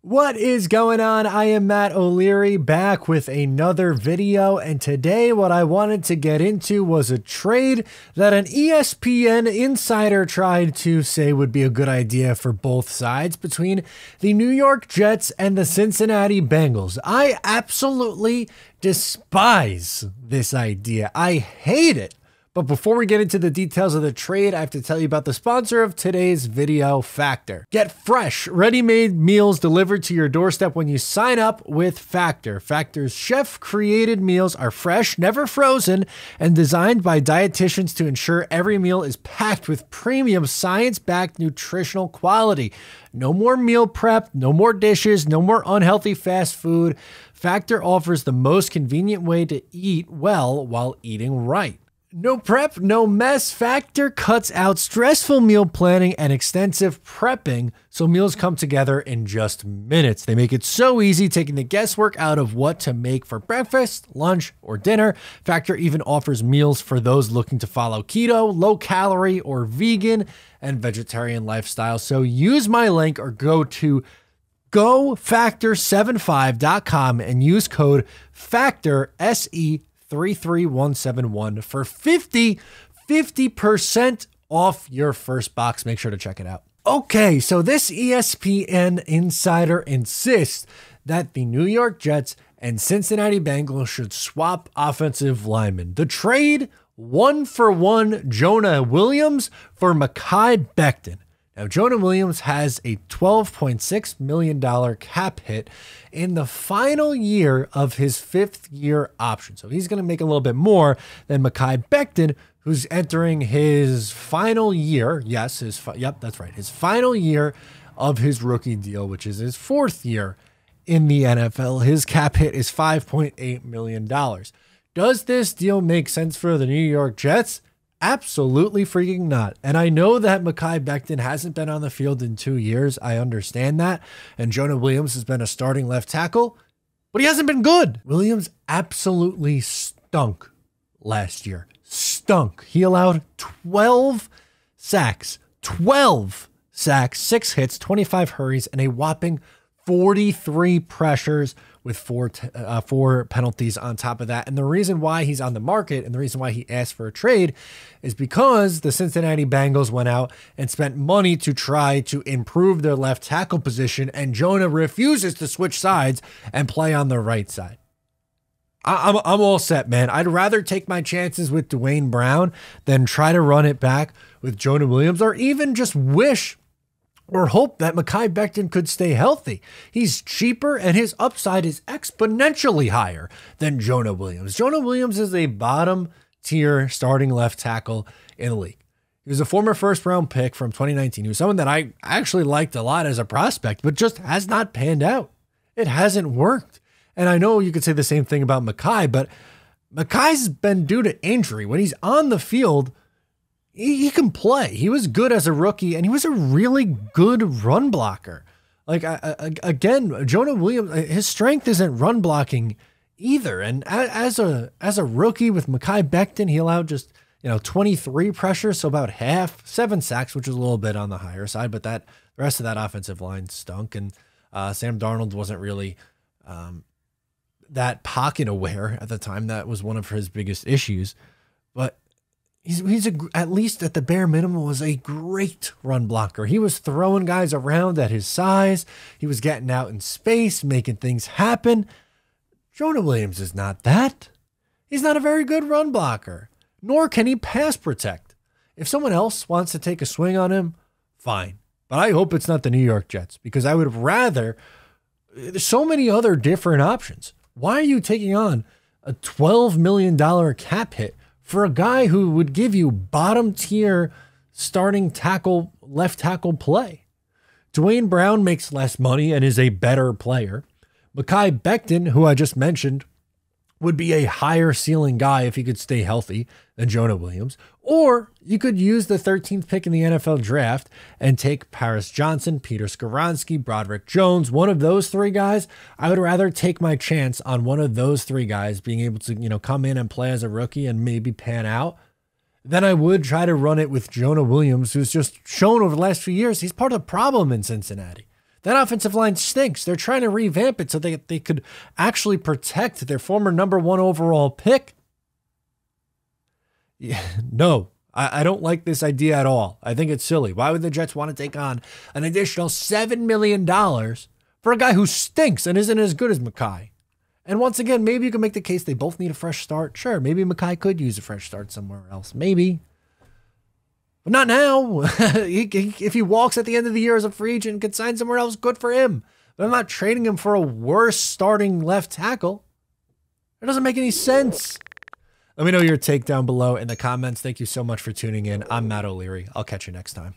What is going on? I am Matt O'Leary back with another video, and today what I wanted to get into was a trade that an ESPN insider tried to say would be a good idea for both sides between the New York Jets and the Cincinnati Bengals. I absolutely despise this idea. I hate it. But before we get into the details of the trade, I have to tell you about the sponsor of today's video, Factor. Get fresh, ready-made meals delivered to your doorstep when you sign up with Factor. Factor's chef-created meals are fresh, never frozen, and designed by dietitians to ensure every meal is packed with premium science-backed nutritional quality. No more meal prep, no more dishes, no more unhealthy fast food. Factor offers the most convenient way to eat well while eating right. No prep, no mess. Factor cuts out stressful meal planning and extensive prepping, so meals come together in just minutes. They make it so easy, taking the guesswork out of what to make for breakfast, lunch, or dinner. Factor even offers meals for those looking to follow keto, low-calorie, or vegan and vegetarian lifestyles. So use my link or go to gofactor75.com and use code FACTOR, SE33171 for 50% off your first box. Make sure to check it out. Okay, so this ESPN insider insists that the New York Jets and Cincinnati Bengals should swap offensive linemen. The trade, 1-for-1 Jonah Williams for Mekhi Becton. Now, Jonah Williams has a $12.6 million cap hit in the final year of his fifth-year option. So he's going to make a little bit more than Mekhi Becton, who's entering his final year. Yes, yep, that's right. His final year of his rookie deal, which is his fourth year in the NFL. His cap hit is $5.8 million. Does this deal make sense for the New York Jets? Absolutely freaking not. And I know that Mekhi Becton hasn't been on the field in 2 years. I understand that. And Jonah Williams has been a starting left tackle, but he hasn't been good. Williams absolutely stunk last year. Stunk. He allowed 12 sacks, 6 hits, 25 hurries, and a whopping 43 pressures with four penalties on top of that. And the reason why he's on the market and the reason why he asked for a trade is because the Cincinnati Bengals went out and spent money to try to improve their left tackle position, and Jonah refuses to switch sides and play on the right side. I'm all set, man. I'd rather take my chances with Dwayne Brown than try to run it back with Jonah Williams, or even just wish or hope that Mekhi Becton could stay healthy. He's cheaper and his upside is exponentially higher than Jonah Williams. Jonah Williams is a bottom tier starting left tackle in the league. He was a former first-round pick from 2019. He was someone that I actually liked a lot as a prospect, but just has not panned out. It hasn't worked. And I know you could say the same thing about Mekhi, but Mekhi's been due to injury. When he's on the field, he can play. He was good as a rookie, and he was a really good run blocker. Like, again, Jonah Williams, his strength isn't run blocking either. And as a rookie with Mekhi Becton, he allowed just 23 pressures, so about half, 7 sacks, which is a little bit on the higher side. But the rest of that offensive line stunk, and Sam Darnold wasn't really that pocket aware at the time. That was one of his biggest issues, but He's at least at the bare minimum was a great run blocker. He was throwing guys around at his size. He was getting out in space, making things happen. Jonah Williams is not that. He's not a very good run blocker, nor can he pass protect. If someone else wants to take a swing on him, fine. But I hope it's not the New York Jets, because I would rather, there's so many other different options. Why are you taking on a $12 million cap hit for a guy who would give you bottom tier starting tackle, left tackle play? Dwayne Brown makes less money and is a better player. Mekhi Becton, who I just mentioned, would be a higher ceiling guy if he could stay healthy than Jonah Williams. Or you could use the 13th pick in the NFL draft and take Paris Johnson, Peter Skoronski, Broderick Jones, one of those three guys. I would rather take my chance on one of those three guys being able to, come in and play as a rookie and maybe pan out than I would try to run it with Jonah Williams, who's just shown over the last few years he's part of the problem in Cincinnati. That offensive line stinks. They're trying to revamp it so they could actually protect their former #1 overall pick. Yeah, no, I don't like this idea at all. I think it's silly. Why would the Jets want to take on an additional $7 million for a guy who stinks and isn't as good as Mekhi? And once again, maybe you can make the case they both need a fresh start. Sure, maybe Mekhi could use a fresh start somewhere else. Maybe. But not now. If he walks at the end of the year as a free agent and can sign somewhere else, good for him. But I'm not trading him for a worse starting left tackle. It doesn't make any sense. Let me know your take down below in the comments. Thank you so much for tuning in. I'm Matt O'Leary. I'll catch you next time.